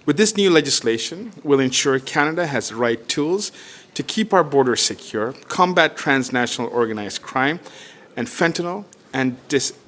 With this new legislation, we'll ensure Canada has the right tools to keep our borders secure, combat transnational organized crime and fentanyl, and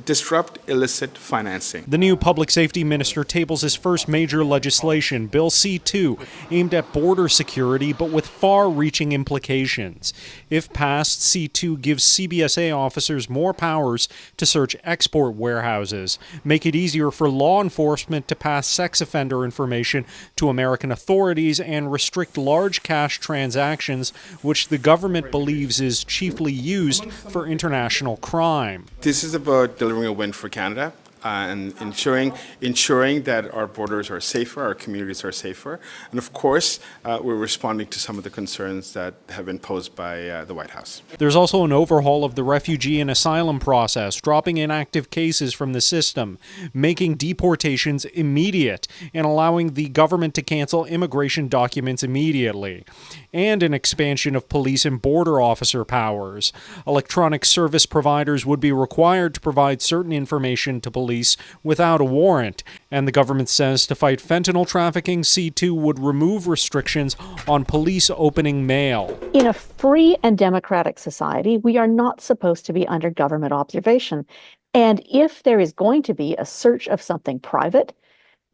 disrupt illicit financing. The new public safety minister tables his first major legislation, Bill C-2, aimed at border security but with far-reaching implications. If passed, C-2 gives CBSA officers more powers to search export warehouses, make it easier for law enforcement to pass sex offender information to American authorities, and restrict large cash transactions, which the government believes is chiefly used for international crime. This is about delivering a win for Canada and ensuring that our borders are safer, our communities are safer. And of course, we're responding to some of the concerns that have been posed by the White House. There's also an overhaul of the refugee and asylum process, dropping inactive cases from the system, making deportations immediate, and allowing the government to cancel immigration documents immediately, and an expansion of police and border officer powers. Electronic service providers would be required to provide certain information to police without a warrant, and the government says to fight fentanyl trafficking, C-2 would remove restrictions on police opening mail. In a free and democratic society, we are not supposed to be under government observation. And if there is going to be a search of something private,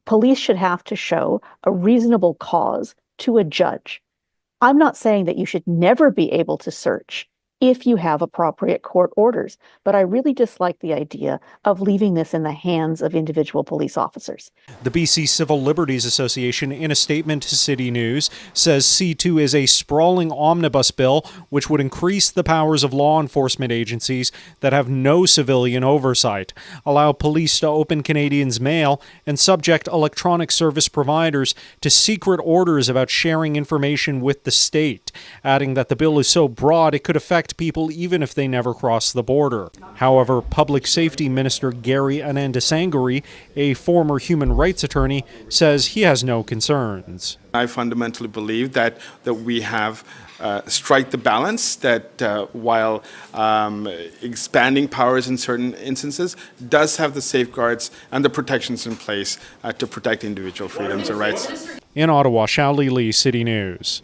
police should have to show a reasonable cause to a judge. I'm not saying that you should never be able to search if you have appropriate court orders, but I really dislike the idea of leaving this in the hands of individual police officers. The BC Civil Liberties Association, in a statement to City News, says C-2 is a sprawling omnibus bill which would increase the powers of law enforcement agencies that have no civilian oversight, allow police to open Canadians' mail, and subject electronic service providers to secret orders about sharing information with the state, adding that the bill is so broad it could affect people even if they never cross the border. However, Public Safety Minister Gary Anandasanguri, a former human rights attorney, says he has no concerns. I fundamentally believe that we have strike the balance, that while expanding powers in certain instances does have the safeguards and the protections in place to protect individual freedoms and rights. In Ottawa, Xiaoli Li, City News.